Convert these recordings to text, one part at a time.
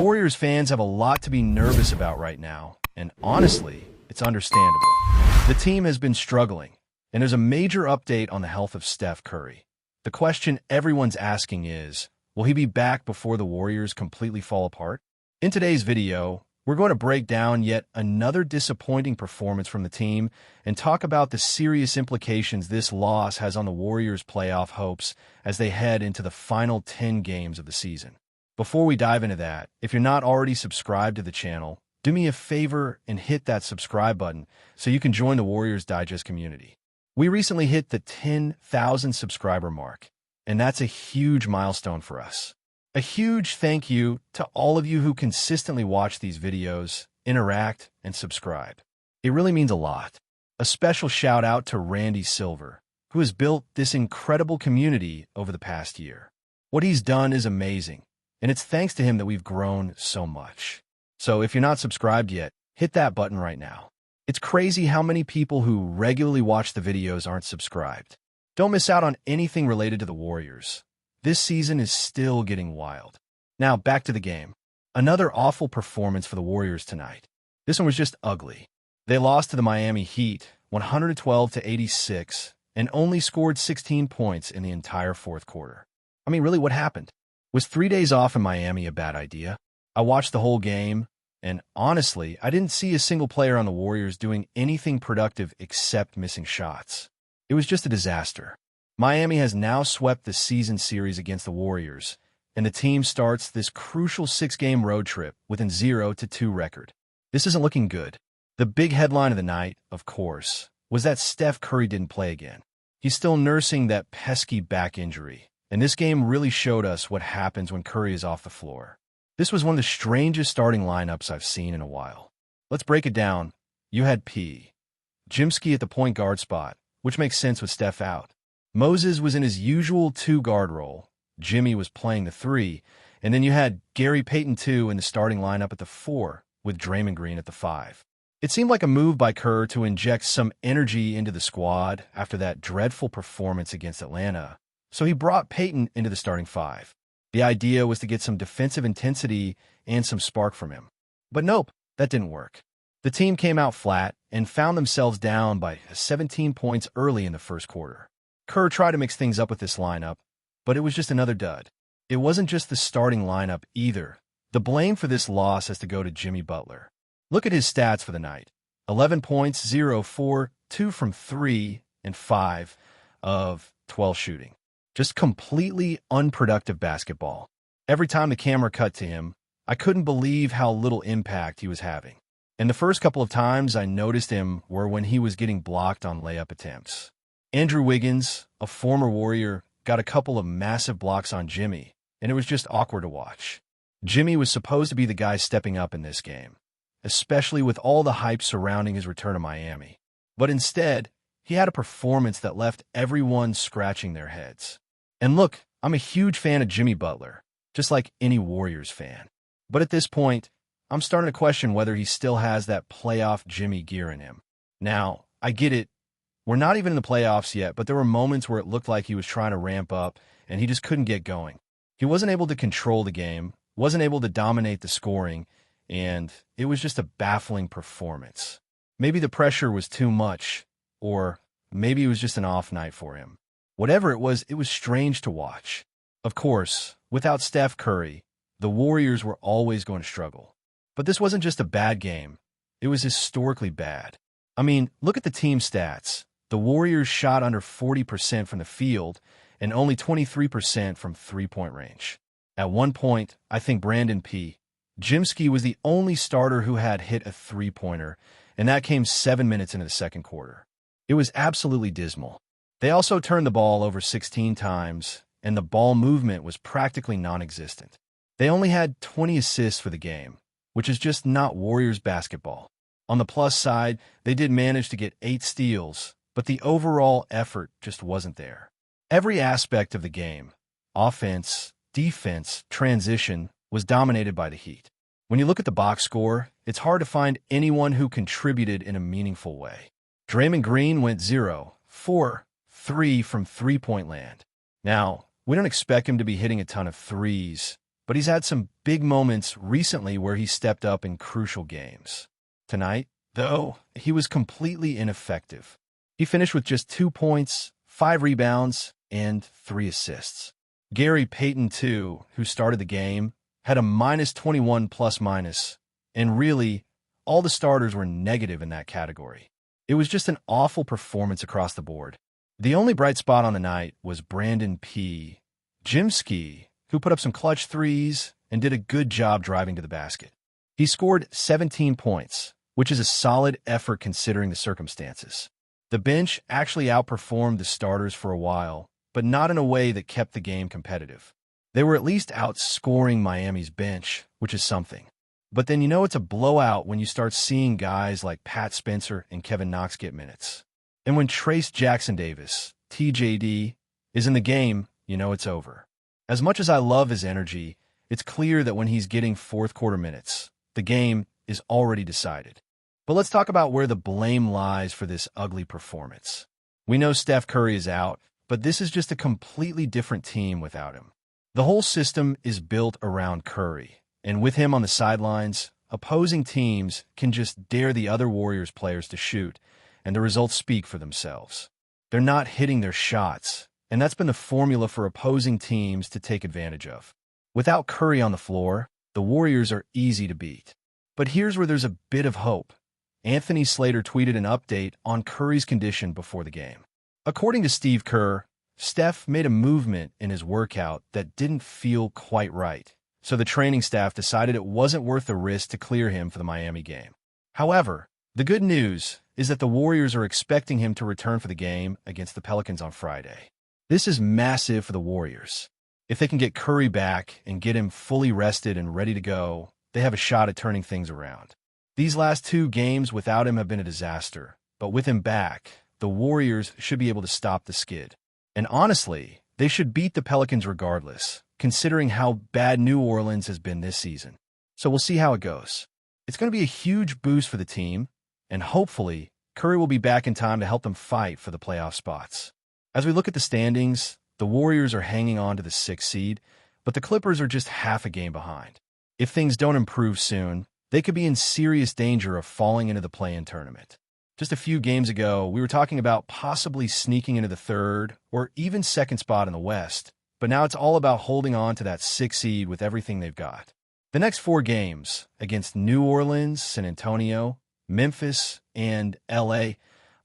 Warriors fans have a lot to be nervous about right now, and honestly, it's understandable. The team has been struggling, and there's a major update on the health of Steph Curry. The question everyone's asking is, will he be back before the Warriors completely fall apart? In today's video, we're going to break down yet another disappointing performance from the team and talk about the serious implications this loss has on the Warriors' playoff hopes as they head into the final 10 games of the season. Before we dive into that, if you're not already subscribed to the channel, do me a favor and hit that subscribe button so you can join the Warriors Digest community. We recently hit the 10,000 subscriber mark, and that's a huge milestone for us. A huge thank you to all of you who consistently watch these videos, interact, and subscribe. It really means a lot. A special shout out to Randy Silver, who has built this incredible community over the past year. What he's done is amazing, and it's thanks to him that we've grown so much. So if you're not subscribed yet, hit that button right now. It's crazy how many people who regularly watch the videos aren't subscribed. Don't miss out on anything related to the Warriors. This season is still getting wild. Now, back to the game. Another awful performance for the Warriors tonight. This one was just ugly. They lost to the Miami Heat, 112-86, and only scored 16 points in the entire fourth quarter. I mean, really, what happened? Was 3 days off in Miami a bad idea? I watched the whole game, and honestly, I didn't see a single player on the Warriors doing anything productive except missing shots. It was just a disaster. Miami has now swept the season series against the Warriors, and the team starts this crucial 6-game road trip with a 0-2 record. This isn't looking good. The big headline of the night, of course, was that Steph Curry didn't play again. He's still nursing that pesky back injury, and this game really showed us what happens when Curry is off the floor. This was one of the strangest starting lineups I've seen in a while. Let's break it down. You had Jimski at the point guard spot, which makes sense with Steph out. Moses was in his usual 2-guard role. Jimmy was playing the 3, and then you had Gary Payton II in the starting lineup at the 4, with Draymond Green at the 5. It seemed like a move by Kerr to inject some energy into the squad after that dreadful performance against Atlanta, so he brought Payton into the starting 5. The idea was to get some defensive intensity and some spark from him. But nope, that didn't work. The team came out flat and found themselves down by 17 points early in the first quarter. Kerr tried to mix things up with this lineup, but it was just another dud. It wasn't just the starting lineup either. The blame for this loss has to go to Jimmy Butler. Look at his stats for the night. 11 points, 0, 4, 2 from 3, and 5 of 12 shooting. Just completely unproductive basketball. Every time the camera cut to him, I couldn't believe how little impact he was having. And the first couple of times I noticed him were when he was getting blocked on layup attempts. Andrew Wiggins, a former Warrior, got a couple of massive blocks on Jimmy, and it was just awkward to watch. Jimmy was supposed to be the guy stepping up in this game, especially with all the hype surrounding his return to Miami. But instead, he had a performance that left everyone scratching their heads. And look, I'm a huge fan of Jimmy Butler, just like any Warriors fan. But at this point, I'm starting to question whether he still has that playoff Jimmy gear in him. Now, I get it. We're not even in the playoffs yet, but there were moments where it looked like he was trying to ramp up, and he just couldn't get going. He wasn't able to control the game, wasn't able to dominate the scoring, and it was just a baffling performance. Maybe the pressure was too much, or maybe it was just an off night for him. Whatever it was strange to watch. Of course, without Steph Curry, the Warriors were always going to struggle. But this wasn't just a bad game. It was historically bad. I mean, look at the team stats. The Warriors shot under 40% from the field and only 23% from three-point range. At one point, I think Brandon Jimski was the only starter who had hit a three-pointer, and that came 7 minutes into the second quarter. It was absolutely dismal. They also turned the ball over 16 times, and the ball movement was practically non-existent. They only had 20 assists for the game, which is just not Warriors basketball. On the plus side, they did manage to get 8 steals, but the overall effort just wasn't there. Every aspect of the game, offense, defense, transition, was dominated by the Heat. When you look at the box score, it's hard to find anyone who contributed in a meaningful way. Draymond Green went 0, 4, 3 from three-point land. Now, we don't expect him to be hitting a ton of threes, but he's had some big moments recently where he stepped up in crucial games. Tonight, though, he was completely ineffective. He finished with just 2 points, 5 rebounds, and 3 assists. Gary Payton, too, who started the game, had a -21 plus-minus, and really, all the starters were negative in that category. It was just an awful performance across the board. The only bright spot on the night was Brandon P. Jimsky, who put up some clutch threes and did a good job driving to the basket. He scored 17 points, which is a solid effort considering the circumstances. The bench actually outperformed the starters for a while, but not in a way that kept the game competitive. They were at least outscoring Miami's bench, which is something. But then it's a blowout when you start seeing guys like Pat Spencer and Kevin Knox get minutes. And when Trace Jackson-Davis, TJD, is in the game, it's over. As much as I love his energy, it's clear that when he's getting fourth-quarter minutes, the game is already decided. But let's talk about where the blame lies for this ugly performance. We know Steph Curry is out, but this is just a completely different team without him. The whole system is built around Curry, and with him on the sidelines, opposing teams can just dare the other Warriors players to shoot, and the results speak for themselves. They're not hitting their shots, and that's been the formula for opposing teams to take advantage of. Without Curry on the floor, the Warriors are easy to beat. But here's where there's a bit of hope. Anthony Slater tweeted an update on Curry's condition before the game. According to Steve Kerr, Steph made a movement in his workout that didn't feel quite right, so the training staff decided it wasn't worth the risk to clear him for the Miami game. However, the good news is that the Warriors are expecting him to return for the game against the Pelicans on Friday. This is massive for the Warriors. If they can get Curry back and get him fully rested and ready to go, they have a shot at turning things around. These last 2 games without him have been a disaster, but with him back, the Warriors should be able to stop the skid. And honestly, they should beat the Pelicans regardless, considering how bad New Orleans has been this season. So we'll see how it goes. It's going to be a huge boost for the team, and hopefully, Curry will be back in time to help them fight for the playoff spots. As we look at the standings, the Warriors are hanging on to the 6th seed, but the Clippers are just half a game behind. If things don't improve soon, they could be in serious danger of falling into the play-in tournament. Just a few games ago, we were talking about possibly sneaking into the 3rd or even 2nd spot in the West, but now it's all about holding on to that 6th seed with everything they've got. The next 4 games against New Orleans, San Antonio, Memphis, and LA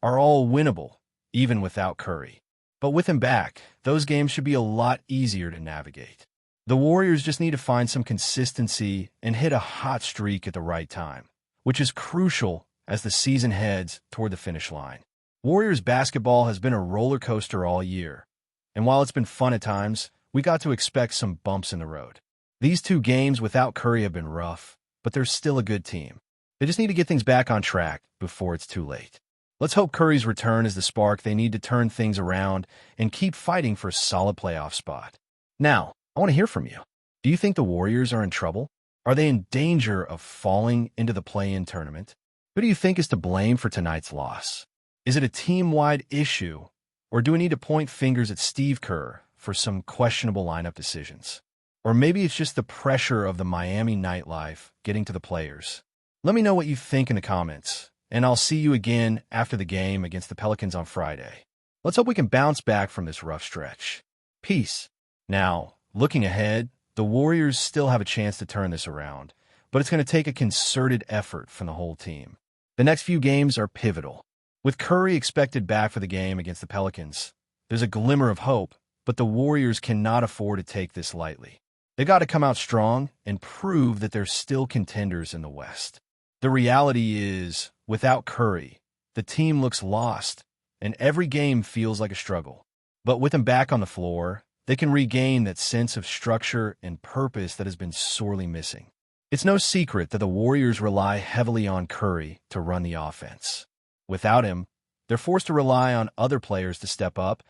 are all winnable, even without Curry. But with him back, those games should be a lot easier to navigate. The Warriors just need to find some consistency and hit a hot streak at the right time, which is crucial as the season heads toward the finish line. Warriors basketball has been a roller coaster all year, and while it's been fun at times, we got to expect some bumps in the road. These 2 games without Curry have been rough, but they're still a good team. They just need to get things back on track before it's too late. Let's hope Curry's return is the spark they need to turn things around and keep fighting for a solid playoff spot. Now, I want to hear from you. Do you think the Warriors are in trouble? Are they in danger of falling into the play-in tournament? Who do you think is to blame for tonight's loss? Is it a team-wide issue, or do we need to point fingers at Steve Kerr for some questionable lineup decisions? Or maybe it's just the pressure of the Miami nightlife getting to the players. Let me know what you think in the comments, and I'll see you again after the game against the Pelicans on Friday. Let's hope we can bounce back from this rough stretch. Peace. Now, looking ahead, the Warriors still have a chance to turn this around, but it's going to take a concerted effort from the whole team. The next few games are pivotal. With Curry expected back for the game against the Pelicans, there's a glimmer of hope, but the Warriors cannot afford to take this lightly. They've got to come out strong and prove that they're still contenders in the West. The reality is, without Curry, the team looks lost, and every game feels like a struggle. But with him back on the floor, they can regain that sense of structure and purpose that has been sorely missing. It's no secret that the Warriors rely heavily on Curry to run the offense. Without him, they're forced to rely on other players to step up,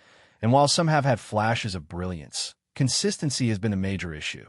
and while some have had flashes of brilliance, consistency has been a major issue.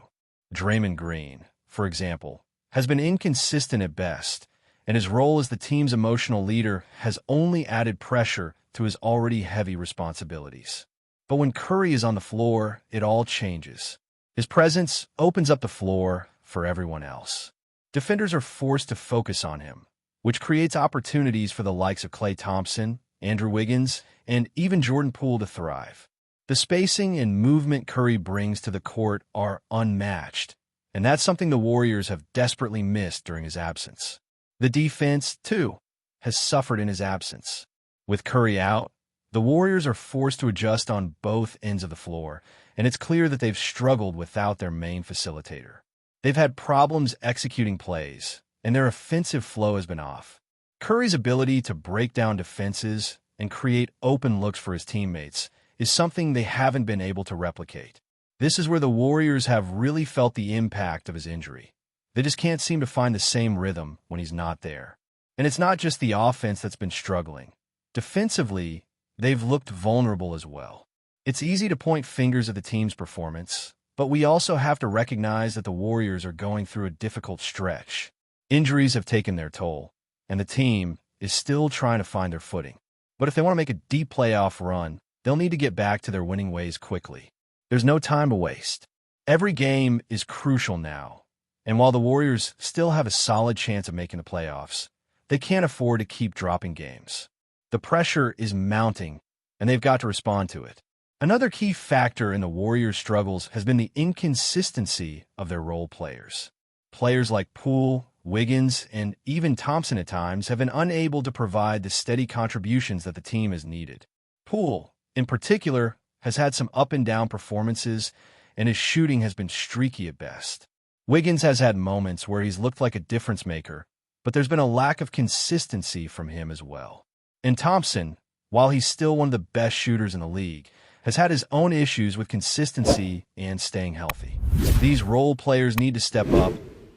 Draymond Green, for example, has been inconsistent at best, and his role as the team's emotional leader has only added pressure to his already heavy responsibilities. But when Curry is on the floor, it all changes. His presence opens up the floor for everyone else. Defenders are forced to focus on him, which creates opportunities for the likes of Klay Thompson, Andrew Wiggins, and even Jordan Poole to thrive. The spacing and movement Curry brings to the court are unmatched, and that's something the Warriors have desperately missed during his absence. The defense, too, has suffered in his absence. With Curry out, the Warriors are forced to adjust on both ends of the floor, and it's clear that they've struggled without their main facilitator. They've had problems executing plays, and their offensive flow has been off. Curry's ability to break down defenses and create open looks for his teammates is something they haven't been able to replicate. This is where the Warriors have really felt the impact of his injury. They just can't seem to find the same rhythm when he's not there. And it's not just the offense that's been struggling. Defensively, they've looked vulnerable as well. It's easy to point fingers at the team's performance, but we also have to recognize that the Warriors are going through a difficult stretch. Injuries have taken their toll, and the team is still trying to find their footing. But if they want to make a deep playoff run, they'll need to get back to their winning ways quickly. There's no time to waste. Every game is crucial now, and while the Warriors still have a solid chance of making the playoffs, they can't afford to keep dropping games. The pressure is mounting, and they've got to respond to it. Another key factor in the Warriors' struggles has been the inconsistency of their role players. Players like Poole, Wiggins, and even Thompson at times have been unable to provide the steady contributions that the team has needed. Poole, in particular, has had some up-and-down performances, and his shooting has been streaky at best. Wiggins has had moments where he's looked like a difference-maker, but there's been a lack of consistency from him as well. And Thompson, while he's still one of the best shooters in the league, has had his own issues with consistency and staying healthy. These role players need to step up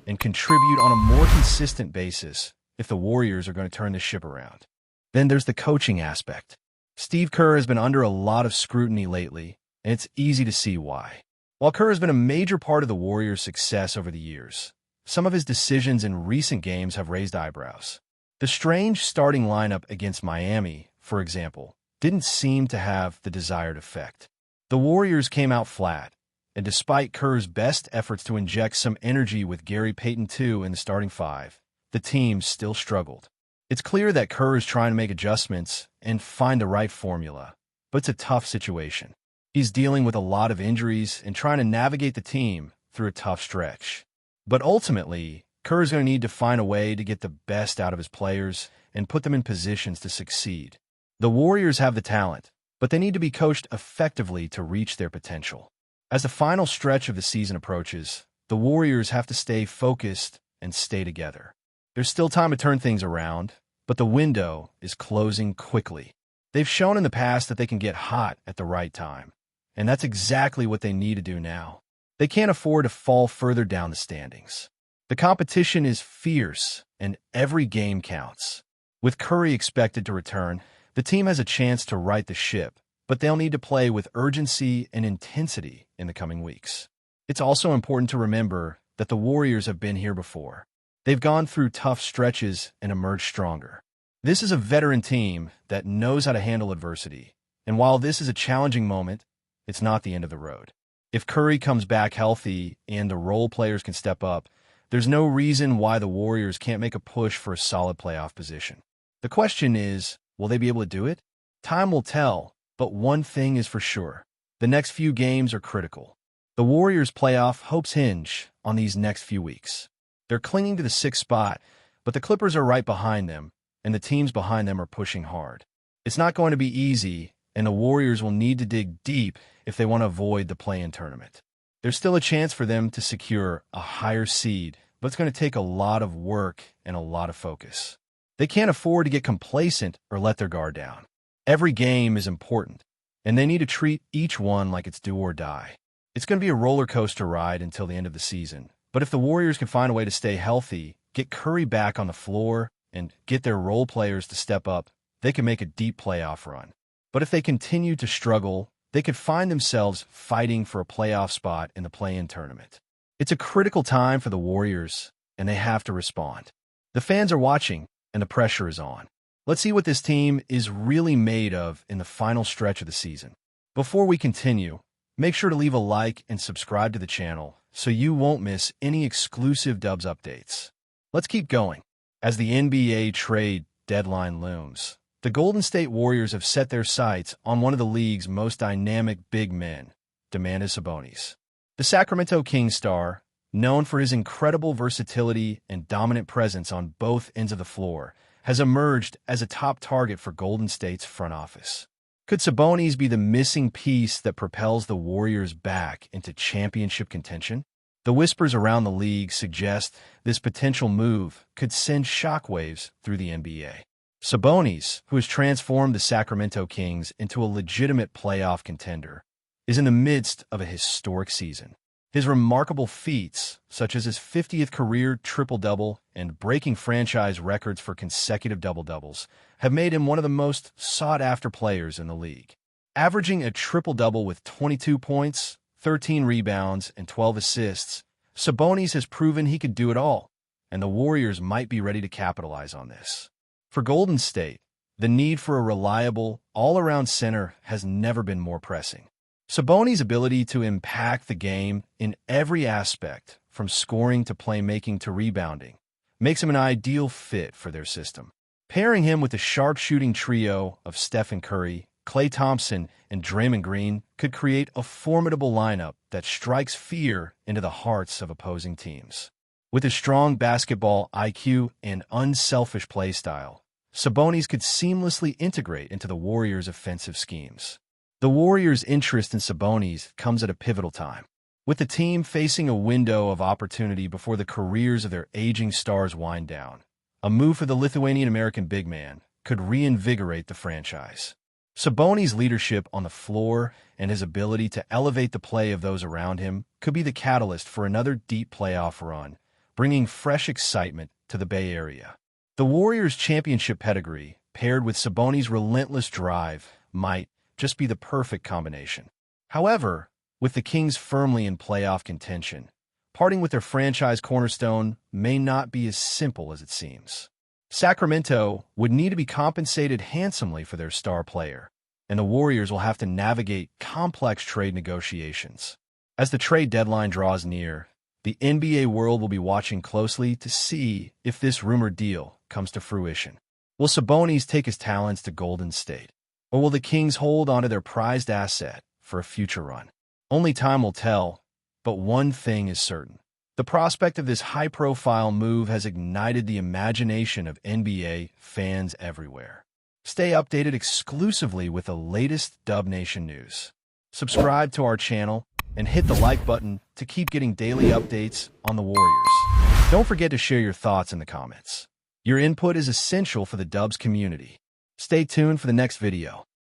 and contribute on a more consistent basis if the Warriors are going to turn the ship around. Then there's the coaching aspect. Steve Kerr has been under a lot of scrutiny lately, and it's easy to see why. While Kerr has been a major part of the Warriors' success over the years, some of his decisions in recent games have raised eyebrows. The strange starting lineup against Miami, for example, didn't seem to have the desired effect. The Warriors came out flat, and despite Kerr's best efforts to inject some energy with Gary Payton II in the starting five, the team still struggled. It's clear that Kerr is trying to make adjustments and find the right formula, but it's a tough situation. He's dealing with a lot of injuries and trying to navigate the team through a tough stretch. But ultimately, Kerr is going to need to find a way to get the best out of his players and put them in positions to succeed. The Warriors have the talent, but they need to be coached effectively to reach their potential. As the final stretch of the season approaches, the Warriors have to stay focused and stay together. There's still time to turn things around, but the window is closing quickly. They've shown in the past that they can get hot at the right time, and that's exactly what they need to do now. They can't afford to fall further down the standings. The competition is fierce, and every game counts. With Curry expected to return, the team has a chance to right the ship, but they'll need to play with urgency and intensity in the coming weeks. It's also important to remember that the Warriors have been here before. They've gone through tough stretches and emerged stronger. This is a veteran team that knows how to handle adversity, and while this is a challenging moment, it's not the end of the road. If Curry comes back healthy and the role players can step up, there's no reason why the Warriors can't make a push for a solid playoff position. The question is, will they be able to do it? Time will tell, but one thing is for sure. The next few games are critical. The Warriors' playoff hopes hinge on these next few weeks. They're clinging to the 6th spot, but the Clippers are right behind them, and the teams behind them are pushing hard. It's not going to be easy, and the Warriors will need to dig deep if they want to avoid the play-in tournament. There's still a chance for them to secure a higher seed, but it's going to take a lot of work and a lot of focus. They can't afford to get complacent or let their guard down. Every game is important, and they need to treat each one like it's do or die. It's going to be a roller coaster ride until the end of the season, but if the Warriors can find a way to stay healthy, get Curry back on the floor, and get their role players to step up, they can make a deep playoff run. But if they continue to struggle, they could find themselves fighting for a playoff spot in the play-in tournament. It's a critical time for the Warriors, and they have to respond. The fans are watching, and the pressure is on. Let's see what this team is really made of in the final stretch of the season. Before we continue, Make sure to leave a like and subscribe to the channel so you won't miss any exclusive Dubs updates. Let's keep going. As the NBA trade deadline looms, the Golden State Warriors have set their sights on one of the league's most dynamic big men, Domantas Sabonis. The Sacramento Kings star, known for his incredible versatility and dominant presence on both ends of the floor, has emerged as a top target for Golden State's front office. Could Sabonis be the missing piece that propels the Warriors back into championship contention? The whispers around the league suggest this potential move could send shockwaves through the NBA. Sabonis, who has transformed the Sacramento Kings into a legitimate playoff contender, is in the midst of a historic season. His remarkable feats, such as his 50th career triple-double and breaking franchise records for consecutive double-doubles, have made him one of the most sought-after players in the league. Averaging a triple-double with 22 points, 13 rebounds, and 12 assists, Sabonis has proven he could do it all, and the Warriors might be ready to capitalize on this. For Golden State, the need for a reliable, all-around center has never been more pressing. Sabonis' ability to impact the game in every aspect, from scoring to playmaking to rebounding, makes him an ideal fit for their system. Pairing him with the sharpshooting trio of Stephen Curry, Klay Thompson, and Draymond Green could create a formidable lineup that strikes fear into the hearts of opposing teams. With his strong basketball IQ and unselfish play style, Sabonis could seamlessly integrate into the Warriors' offensive schemes. The Warriors' interest in Sabonis comes at a pivotal time. With the team facing a window of opportunity before the careers of their aging stars wind down, a move for the Lithuanian-American big man could reinvigorate the franchise. Sabonis' leadership on the floor and his ability to elevate the play of those around him could be the catalyst for another deep playoff run, bringing fresh excitement to the Bay Area. The Warriors' championship pedigree, paired with Sabonis' relentless drive, might just be the perfect combination. However, with the Kings firmly in playoff contention, parting with their franchise cornerstone may not be as simple as it seems. Sacramento would need to be compensated handsomely for their star player, and the Warriors will have to navigate complex trade negotiations. As the trade deadline draws near, the NBA world will be watching closely to see if this rumored deal comes to fruition. Will Sabonis take his talents to Golden State? Or will the Kings hold onto their prized asset for a future run? Only time will tell, but one thing is certain. The prospect of this high-profile move has ignited the imagination of NBA fans everywhere. Stay updated exclusively with the latest Dub Nation news. Subscribe to our channel and hit the like button to keep getting daily updates on the Warriors. Don't forget to share your thoughts in the comments. Your input is essential for the Dubs community. Stay tuned for the next video.